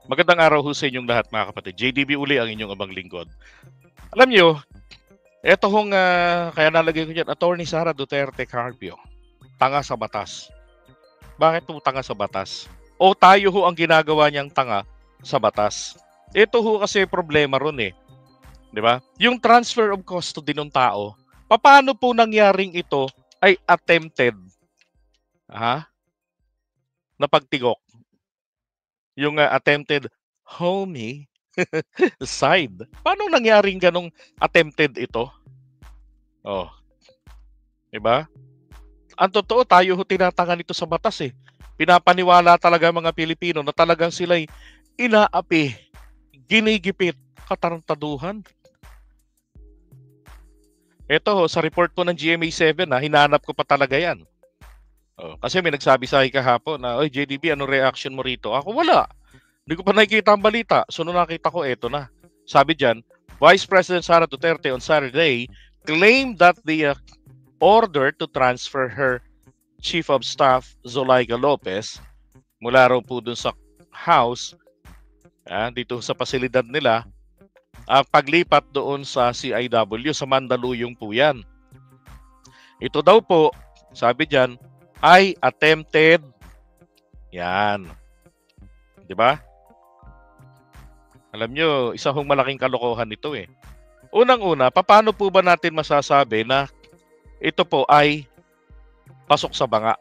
Magandang araw ho sa inyong lahat mga kapatid. JDB uli ang inyong abang lingkod. Alam nyo, eto hong kaya nalagay ko dyan, Attorney Sara Duterte Carpio. Tanga sa batas. Bakit po tanga sa batas? O tayo ho ang ginagawa niyang tanga sa batas? Ito ho kasi problema ron eh. Di ba? Yung transfer of custody ng tao, paano po nangyaring ito ay attempted na pagtigok? Yung attempted homie side. Paano nangyaring ganong attempted ito? Oh, 'di ba? Ang totoo, tayo ho tinatanga nito sa batas eh. Pinapaniwala talaga mga Pilipino na talagang sila'y inaapi, ginigipit, katarantaduhan. Ito ho, sa report po ng GMA7 hinanap ko pa talaga yan. Oh, kasi may nagsabi sa akin kahapon na, "Oy JDB, ano reaction mo rito?" Ako wala. Hindi ko pa nakikita ang balita. So nung nakita ko, eto na. Sabi dyan, Vice President Sara Duterte on Saturday claimed that the order to transfer her Chief of Staff Zulaika Lopez mula raw po dun sa house, dito sa pasilidad nila, paglipat doon sa CIW sa Mandaluyong po yan. Ito daw po, sabi dyan, ay attempted. Yan. Diba? Alam nyo, isa hong malaking kalokohan nito eh. Unang-una, paano po ba natin masasabi na ito po ay pasok sa banga?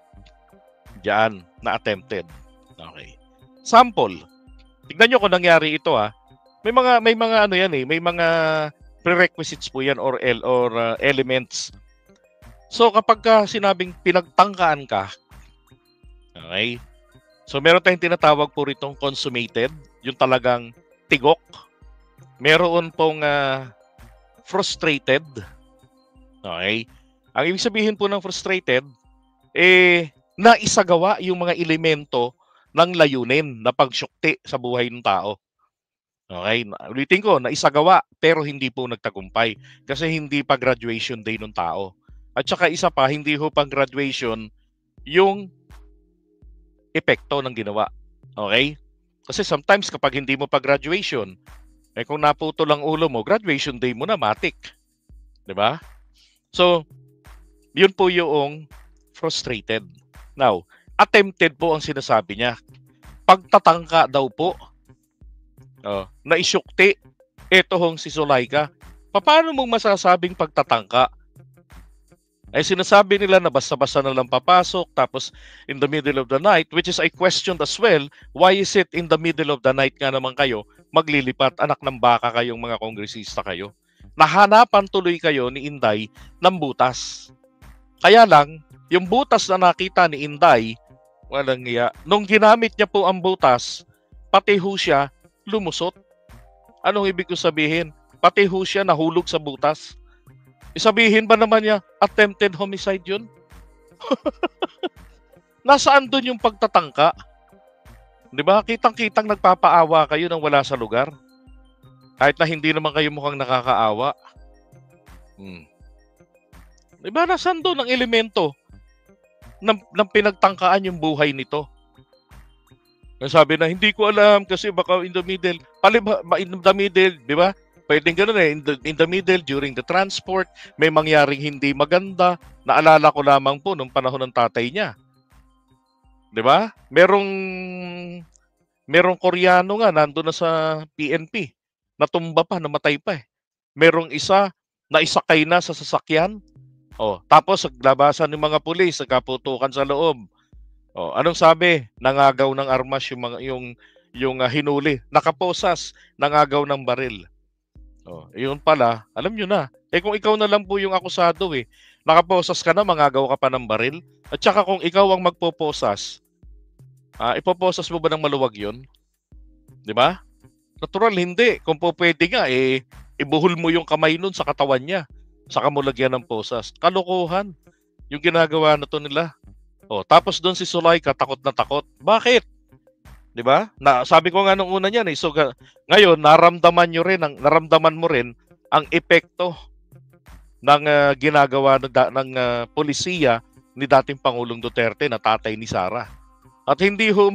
Diyan, na attempted. Okay. Sample. Tignan nyo kung nangyari ito May mga ano yan eh, may mga prerequisites po yan or elements. So kapag sinabing pinagtangkaan ka, okay? So meron tayong tinatawag po ritong consummated, yung talagang tigok. Meron pong frustrated. Okay? Ang ibig sabihin po ng frustrated, naisagawa yung mga elemento ng layunin na pagsyukti sa buhay ng tao. Okay? Ulitin ko, naisagawa pero hindi po nagtagumpay kasi hindi pa graduation day ng tao. At saka isa pa, hindi ho pang graduation yung epekto ng ginawa. Okay? Kasi sometimes kapag hindi mo pa graduation, kung naputol ang ulo mo, graduation day mo na, matik. 'Di ba? So, yun po yung frustrated. Now, attempted po ang sinasabi niya. Pagtatangka daw po, naisyukti, ito hong si Zulaika. Paano mong masasabing pagtatangka? Sinasabi nila na basta-basta na lang papasok, tapos in the middle of the night, which is I questioned as well, why is it in the middle of the night nga naman kayo maglilipat, anak ng baka kayong mga kongresista kayo? Nahanapan tuloy kayo ni Inday ng butas. Kaya lang, yung butas na nakita ni Inday, walang iya. Nung ginamit niya po ang butas, pati ho siya lumusot. Anong ibig ko sabihin? Pati ho siya nahulog sa butas. Isabihin ba naman niya, attempted homicide yun? Nasaan doon yung pagtatangka? Di ba? Kitang-kitang nagpapaawa kayo nang wala sa lugar. Kahit na hindi naman kayo mukhang nakakaawa. Di ba? Nasaan doon ang elemento ng pinagtangkaan yung buhay nito? Sabi na, hindi ko alam kasi baka in the middle. In the middle, di ba? Pwedeng gano'n eh, in the middle, during the transport, may mangyaring hindi maganda. Naalala ko lamang po nung panahon ng tatay niya. 'Di ba? Merong Koreano nga nandoon na sa PNP. Natumba pa, namatay pa eh. Merong isa na isakay na sa sasakyan. Tapos naglabasan ng mga pulis, nagkaputukan sa loob. Anong sabi? Nangagaw ng armas yung hinuli. Nakaposas, nangagaw ng baril. Yun pala, alam nyo na. Kung ikaw na lang po yung akusado nakaposas ka na, mangagaw ka pa ng baril. At saka kung ikaw ang magpoposas, ipoposas mo ba ng maluwag yun? Di ba? Natural, hindi. Kung po pwede nga, ibuhol mo yung kamay nun sa katawan niya. Saka mo lagyan ng posas. Kalokohan. Yung ginagawa na to nila. Tapos doon si Zulaika, takot na takot. Bakit? 'Di ba? Sabi ko nga nung una niyan so ngayon naramdaman mo rin ang epekto ng ginagawa ng polisiya ni dating Pangulong Duterte na tatay ni Sara. At hindi ho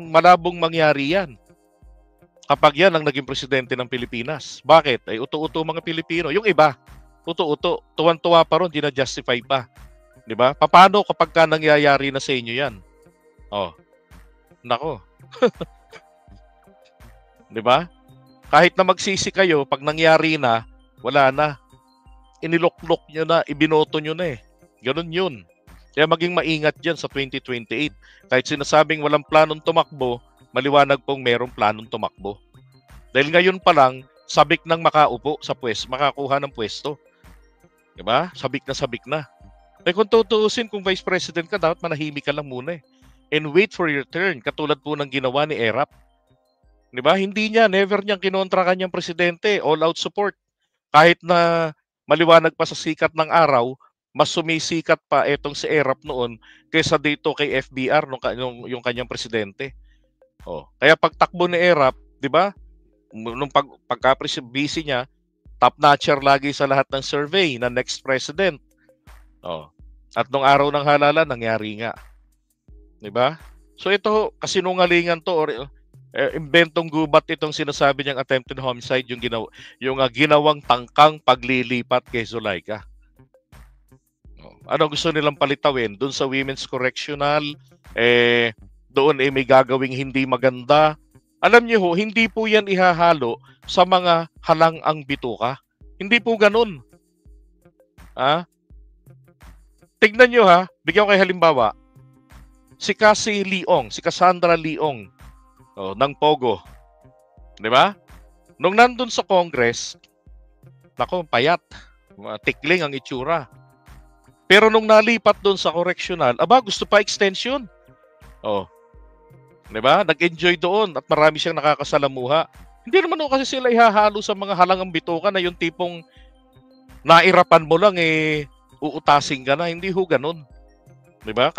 malabong mangyari 'yan. kapag yan ang naging presidente ng Pilipinas. Bakit? Ay uto-uto mga Pilipino. Yung iba, uto-uto, tuwan-tuwa pa ron, di na-justify pa. Di ba? Paano kapag ka nangyayari na sa inyo yan? Oh, nako. Di ba? Kahit na magsisi kayo, pag nangyari na, wala na. Iniloklok nyo na, ibinoto nyo na eh. Ganun yun. Kaya maging maingat dyan sa 2028. Kahit sinasabing walang planong tumakbo, maliwanag pong merong planong tumakbo. Dahil ngayon pa lang, sabik nang makaupo sa makakuha ng pwesto. Diba? Sabik na. Eh kung tutuusin, kung vice president ka, dapat manahimik ka lang muna eh. And wait for your turn, katulad po ng ginawa ni Erap. Diba? Hindi niya, never niyang kinontra kanyang presidente. All out support. Kahit na maliwanag pa sa sikat ng araw, mas sumisikat pa etong si Erap noon kaysa dito kay FBR yung kanyang presidente. Oh, kaya pagtakbo ni Erap, 'di ba? Nung pagka-busy niya, top notcher lagi sa lahat ng survey na next president. Oh. At nung araw ng halalan nangyari nga. 'Di ba? So ito kasinungalingan to or inventong gubat itong sinasabi niyang attempted homicide yung ginawang tangkang paglilipat kay Zulaika. Ano gusto nilang palitawin? Doon sa Women's Correctional, doon may gagawing hindi maganda. Alam niyo ho, hindi po yan ihahalo sa mga halang ang bituka. Hindi po ganun. Tignan niyo ha, bigyan ko kayo halimbawa. Si Cassandra Leong ng Pogo. Di ba? Nung nandun sa Congress, nako, payat. Tikling ang itsura. Pero nung nalipat doon sa correctional, gusto pa extension. Di ba? Nag-enjoy doon at marami siyang nakakasalamuha. Hindi naman kasi sila ihahalo sa mga halangang bituka na yung tipong nairapan mo lang uutasin ka na. Hindi ho ganun. Di ba?